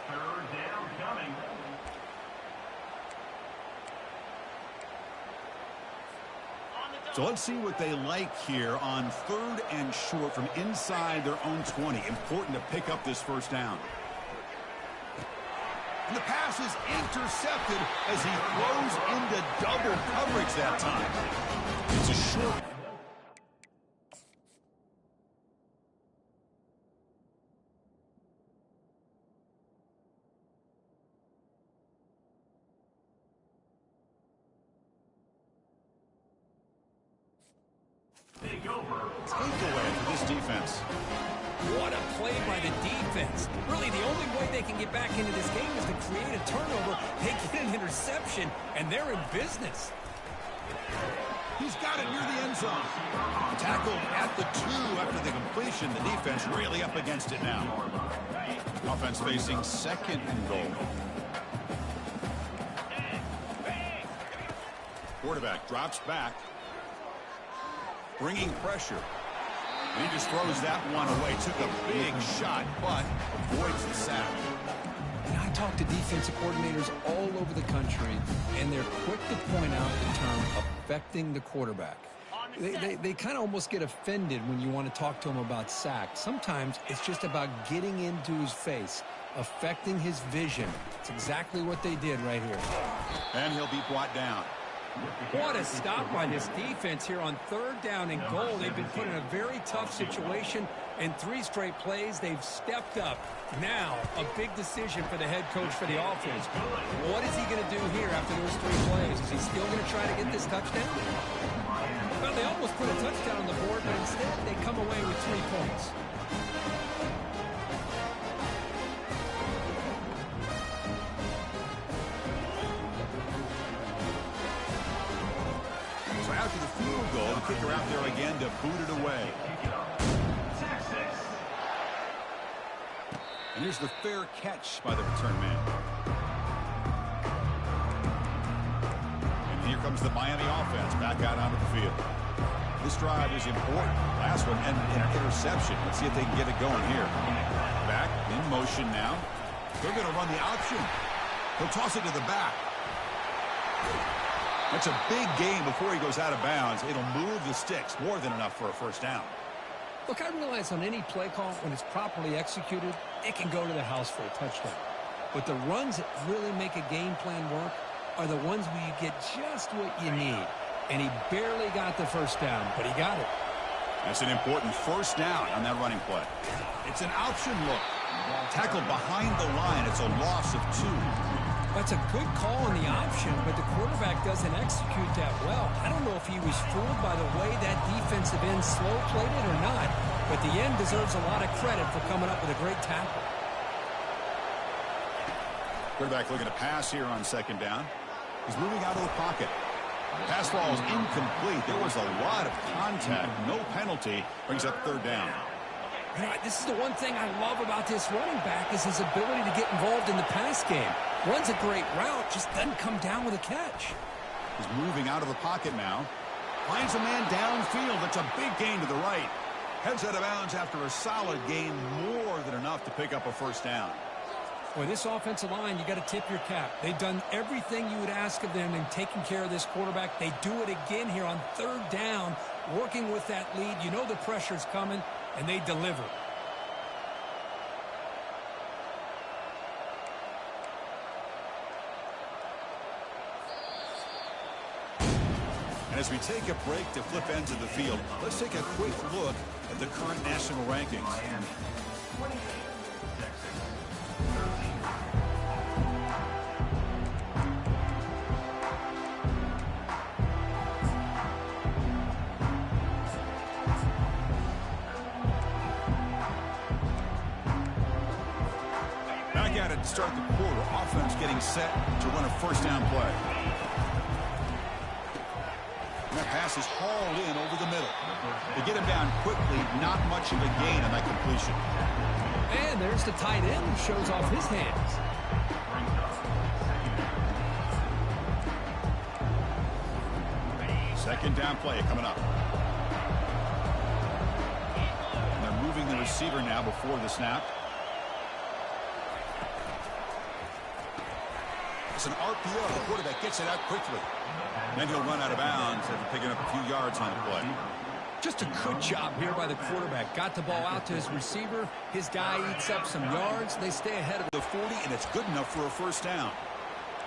Third down coming. So let's see what they like here on third and short from inside their own 20. Important to pick up this first down. And the pass is intercepted as he throws into double coverage that time. It's a short. Takeaway for this defense. What a play by the defense. Really, the only way they can get back into this game is to create a turnover. They get an interception, and they're in business. He's got it near the end zone. Tackled at the 2 after the completion. The defense really up against it now. Offense facing second and goal. Quarterback drops back. Bringing pressure. And he just throws that one away. Took a big shot, but avoids the sack. And I talk to defensive coordinators all over the country, and they're quick to point out the term affecting the quarterback. They kind of almost get offended when you want to talk to them about sacks. Sometimes it's just about getting into his face, affecting his vision. It's exactly what they did right here. And he'll be brought down. What a stop by this defense here on 3rd down and goal. They've been put in a very tough situation. In 3 straight plays, they've stepped up. Now, a big decision for the head coach for the offense. What is he going to do here after those 3 plays? Is he still going to try to get this touchdown? Well, they almost put a touchdown on the board, but instead they come away with 3 points. So after the field goal, the kicker out there again to boot it away. And here's the fair catch by the return man. And here comes the Miami offense back out onto the field. This drive is important. Last one ended in an interception. Let's see if they can get it going here. Back in motion now. They're going to run the option. He'll toss it to the back. That's a big gain before he goes out of bounds. It'll move the sticks more than enough for a first down. Look, I realize on any play call, when it's properly executed, it can go to the house for a touchdown. But the runs that really make a game plan work are the ones where you get just what you need. And he barely got the first down, but he got it. That's an important first down on that running play. It's an option look. Tackled behind the line. It's a loss of 2. That's a good call on the option, but the quarterback doesn't execute that well. I don't know if he was fooled by the way that defensive end slow played it or not, but the end deserves a lot of credit for coming up with a great tackle. Quarterback looking to pass here on 2nd down. He's moving out of the pocket. Pass ball is incomplete. There was a lot of contact. No penalty. Brings up 3rd down. You know, this is the one thing I love about this running back is his ability to get involved in the pass game. Runs a great route, just doesn't come down with a catch. He's moving out of the pocket now. Finds a man downfield. That's a big gain to the right. Heads out of bounds after a solid gain, more than enough to pick up a first down. Boy, this offensive line, you got to tip your cap. They've done everything you would ask of them in taking care of this quarterback. They do it again here on 3rd down, working with that lead. You know the pressure's coming, and they deliver. And as we take a break to flip ends of the field, let's take a quick look at the current national rankings. Back at it to start the quarter. Offense getting set to run a first down play. And that pass is hauled in over the middle. They get him down quickly, not much of a gain on that completion. And there's the tight end who shows off his hands. Second down play coming up. And they're moving the receiver now before the snap. It's an RPO. The quarterback gets it out quickly. Then he'll run out of bounds after picking up a few yards on the play. Just a good job here by the quarterback. Got the ball out to his receiver. His guy eats up some yards. They stay ahead of The 40, and it's good enough for a first down.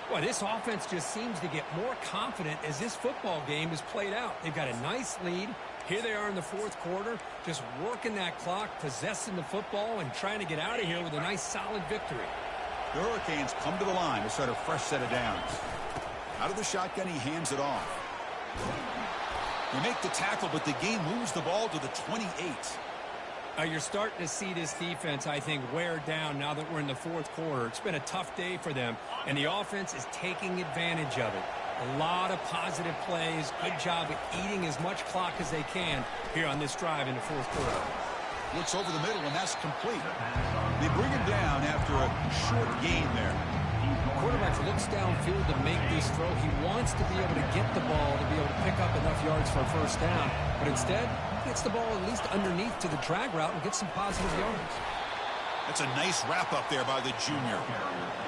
Boy, this offense just seems to get more confident as this football game is played out. They've got a nice lead. Here they are in the 4th quarter, just working that clock, possessing the football, and trying to get out of here with a nice, solid victory. The Hurricanes come to the line to start a fresh set of downs. Out of the shotgun, he hands it off. They make the tackle, but the game moves the ball to the 28. You're starting to see this defense, I think, wear down now that we're in the 4th quarter. It's been a tough day for them, and the offense is taking advantage of it. A lot of positive plays. Good job at eating as much clock as they can here on this drive in the 4th quarter. Looks over the middle, and that's complete. They bring him down after a short gain there. The quarterback looks downfield to make this throw. He wants to be able to get the ball to be able to pick up enough yards for a first down. But instead, he gets the ball at least underneath to the drag route and gets some positive yards. That's a nice wrap up there by the junior.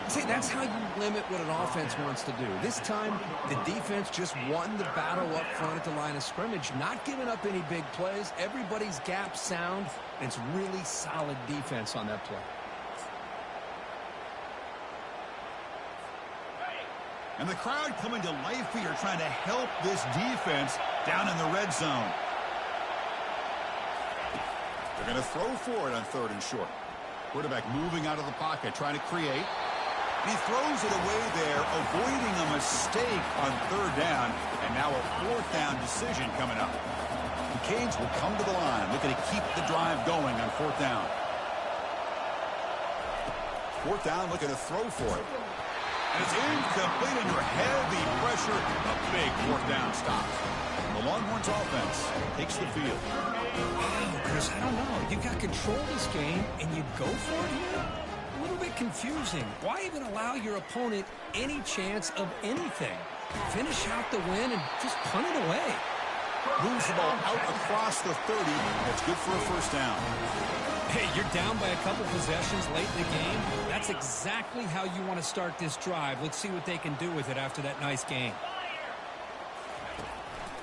See, that's how you limit what an offense wants to do. This time, the defense just won the battle up front at the line of scrimmage, not giving up any big plays. Everybody's gap sound, and it's really solid defense on that play. And the crowd coming to life here trying to help this defense down in the red zone. They're going to throw for it on 3rd and short. Quarterback moving out of the pocket, trying to create. He throws it away there, avoiding a mistake on 3rd down. And now a 4th down decision coming up. The Canes will come to the line, looking to keep the drive going on 4th down. 4th down, looking to throw for it. And it's incomplete under heavy pressure. A big 4th down stop. The Longhorns offense takes the field. Wow, Chris, I don't know. You got control of this game, and you go for it here? A little bit confusing. Why even allow your opponent any chance of anything? Finish out the win and just punt it away. Moves the ball out across the 30. That's good for a 1st down. Hey, you're down by a couple possessions late in the game. That's exactly how you want to start this drive. Let's see what they can do with it after that nice game.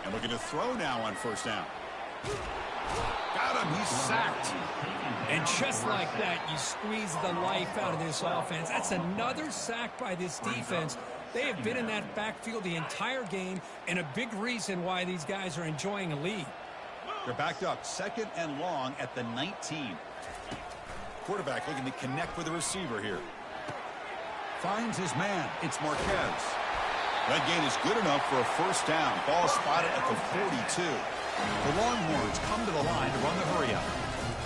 And looking to throw now on 1st down. Got him. He's sacked. And just like that, you squeeze the life out of this offense. That's another sack by this defense. They have been in that backfield the entire game, and a big reason why these guys are enjoying a lead. They're backed up 2nd and long at the 19. Quarterback looking to connect with the receiver here. Finds his man. It's Marquez. That gain is good enough for a 1st down. Ball spotted at the 42. The Longhorns come to the line to run the hurry up.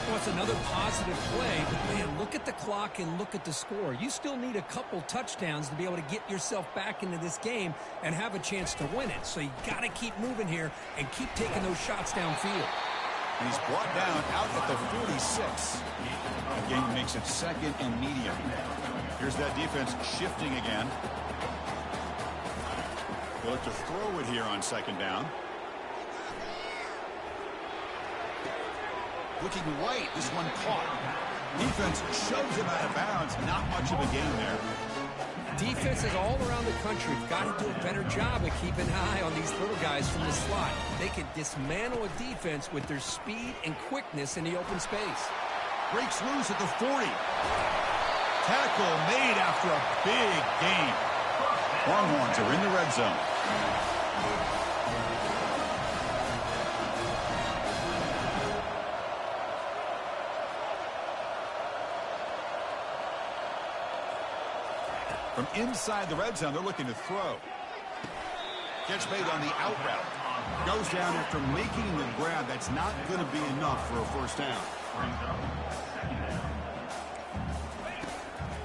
Well, it's another positive play, but man, look at the clock and look at the score. You still need a couple touchdowns to be able to get yourself back into this game and have a chance to win it. So you got to keep moving here and keep taking those shots downfield. And he's brought down out at the 46. That gain makes it 2nd and medium. Here's that defense shifting again. They'll look to throw it here on 2nd down. Looking right, this one caught. Defense shoves him out of bounds. Not much of a gain there. Defenses all around the country have got to do a better job of keeping an eye on these little guys from the slot. They can dismantle a defense with their speed and quickness in the open space. Breaks loose at the 40. Tackle made after a big gain. Longhorns are in the red zone. From inside the red zone, they're looking to throw. Catch made on the out route. Goes down after making the grab. That's not going to be enough for a 1st down.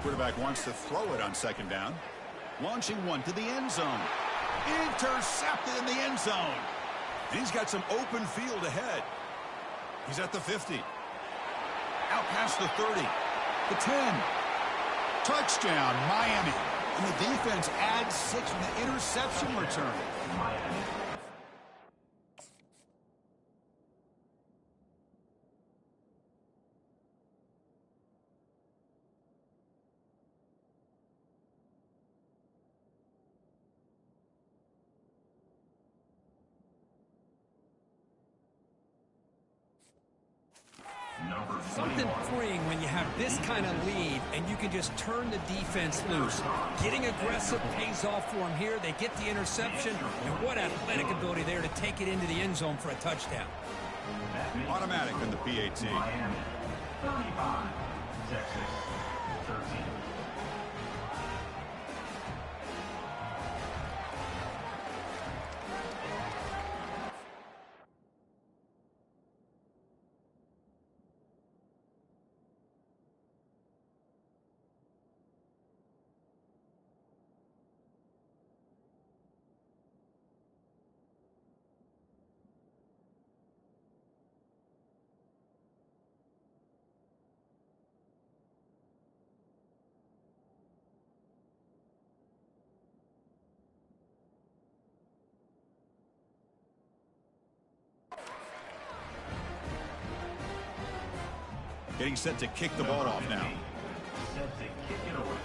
Quarterback wants to throw it on 2nd down. Launching one to the end zone. Intercepted in the end zone. And he's got some open field ahead. He's at the 50. Out past the 30. The 10. Touchdown, Miami. And the defense adds 6 from the interception return. Something freeing when you have this kind of lead and you can just turn the defense loose. Getting aggressive pays off for them here. They get the interception, and what athletic ability there to take it into the end zone for a touchdown. Automatic in the PAT. 35, Texas, 13. Getting set to kick the ball off now. Set to kick it away.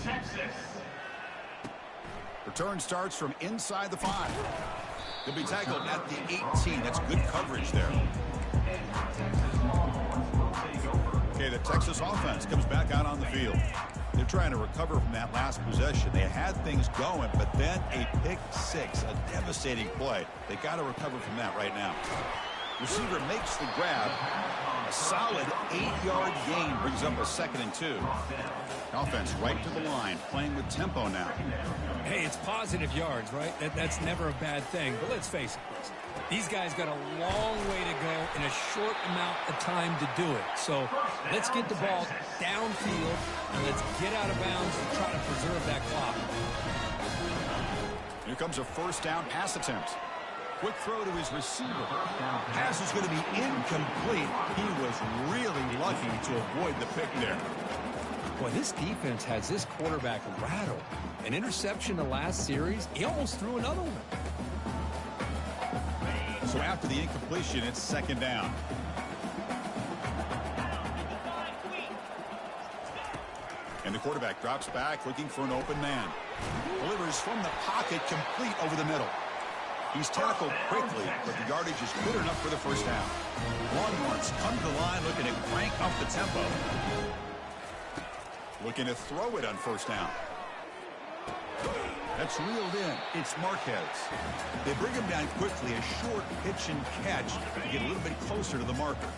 Texas. Return starts from inside the 5. He'll be tackled at the 18. That's good coverage there. Okay, the Texas offense comes back out on the field. They're trying to recover from that last possession. They had things going, but then a pick six, a devastating play. They got to recover from that right now. Receiver makes the grab. A solid 8-yard gain brings up a 2nd and 2. Offense right to the line, playing with tempo now. Hey, it's positive yards, right? That's never a bad thing. But let's face it, Chris. These guys got a long way to go in a short amount of time to do it. So let's get the ball downfield and let's get out of bounds and try to preserve that clock. Here comes a 1st down pass attempt. Quick throw to his receiver. Pass is going to be incomplete. He was really lucky to avoid the pick there. Boy, this defense has this quarterback rattled. An interception the last series, he almost threw another one. So after the incompletion, it's 2nd down. And the quarterback drops back, looking for an open man. Delivers from the pocket, complete over the middle. He's tackled quickly, but the yardage is good enough for the 1st down. Longhorns come to the line looking to crank up the tempo. Looking to throw it on 1st down. That's reeled in. It's Marquez. They bring him down quickly. A short pitch and catch to get a little bit closer to the marker.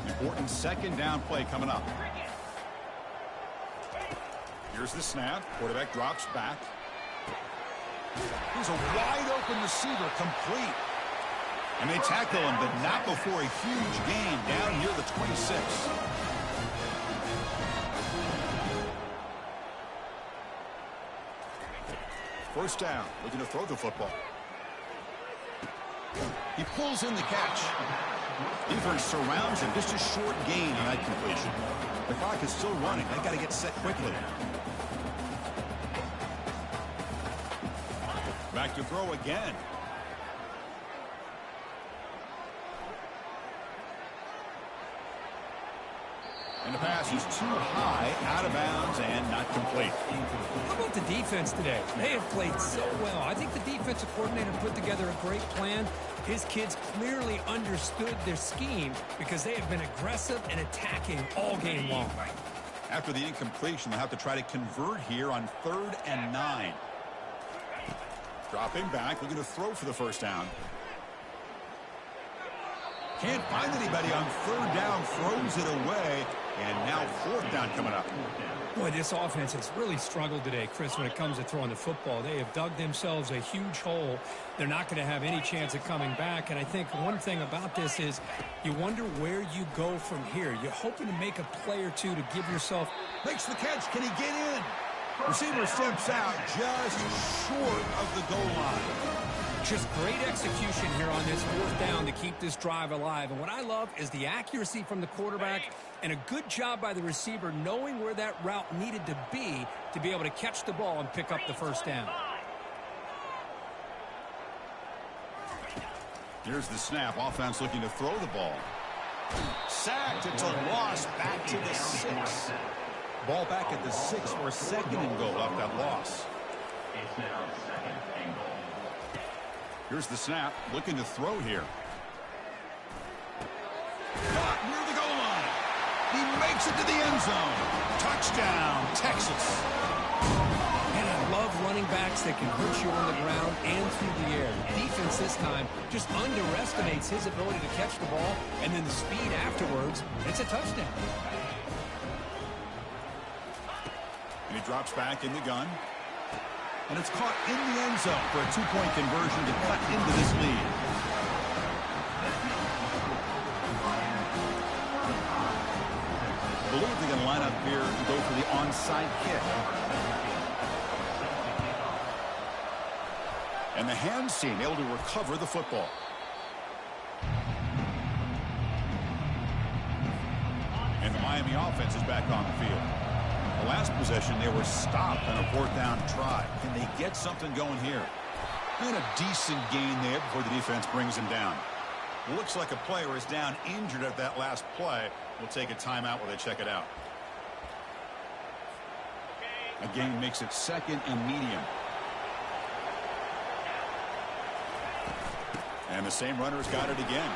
Important 2nd down play coming up. Here's the snap. Quarterback drops back. Here's a wide-open receiver, complete. And they tackle him, but not before a huge gain down near the 26. First down, looking to throw the football. He pulls in the catch. Defense surrounds him. Just a short gain on that completion. The clock is still running. They got to get set quickly. Back to throw again. And the pass is too high, out of bounds, and not complete. How about the defense today? They have played so well. I think the defensive coordinator put together a great plan. His kids clearly understood their scheme because they have been aggressive and attacking all game long. After the incompletion, they'll have to try to convert here on 3rd and 9. Dropping back, looking to throw for the 1st down. Can't find anybody on 3rd down, throws it away, and now 4th down coming up. Boy, this offense has really struggled today, Chris, when it comes to throwing the football. They have dug themselves a huge hole. They're not going to have any chance of coming back, and I think one thing about this is you wonder where you go from here. You're hoping to make a play or two to give yourself... Makes the catch. Can he get in? Receiver steps out just short of the goal line. Just great execution here on this 4th down to keep this drive alive. And what I love is the accuracy from the quarterback and a good job by the receiver knowing where that route needed to be able to catch the ball and pick up the 1st down. Here's the snap. Offense looking to throw the ball. Sacked. It's a loss back to the 6. Ball back at the 6 for a 2nd and goal off that loss. It's now 2nd and goal. Here's the snap, looking to throw here. Caught near the goal line. He makes it to the end zone. Touchdown, Texas. And I love running backs that can hurt you on the ground and through the air. Defense this time just underestimates his ability to catch the ball, and then the speed afterwards, it's a touchdown. And he drops back in the gun. And it's caught in the end zone for a 2-point conversion to cut into this lead. I believe they're going to line up here and go for the onside kick. And the hands team able to recover the football. And the Miami offense is back on the field. The last possession, they were stopped on a 4th down try. Can they get something going here? And a decent gain there before the defense brings him down. Looks like a player is down injured at that last play. We'll take a timeout while they check it out. A gain makes it 2nd and medium. And the same runner's got it again.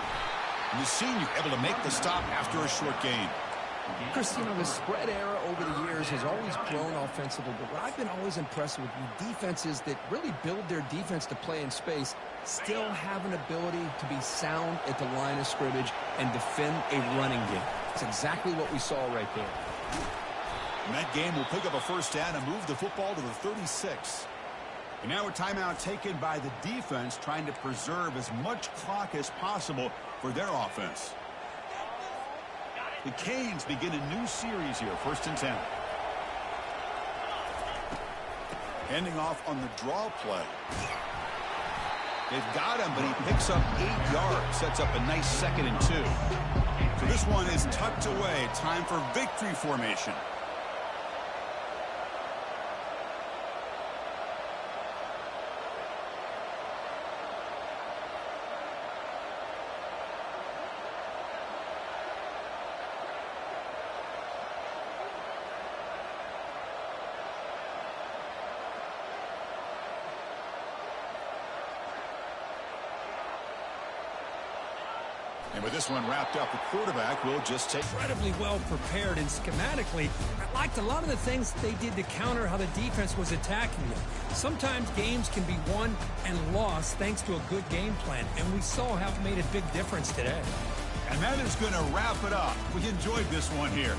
And the senior able to make the stop after a short gain. Chris, you know, the spread era over the years has always grown offensively, but what I've been always impressed with defenses that really build their defense to play in space still have an ability to be sound at the line of scrimmage and defend a running game. It's exactly what we saw right there. And that game will pick up a first down and move the football to the 36. And now a timeout taken by the defense, trying to preserve as much clock as possible for their offense. The Canes begin a new series here, 1st and 10. Handing off on the draw play. They've got him, but he picks up 8 yards, sets up a nice 2nd and 2. So this one is tucked away. Time for victory formation. And with this one wrapped up, the quarterback will just take... Incredibly well prepared, and schematically, I liked a lot of the things they did to counter how the defense was attacking them. Sometimes games can be won and lost thanks to a good game plan, and we saw how it made a big difference today. And that is going to wrap it up. We enjoyed this one here.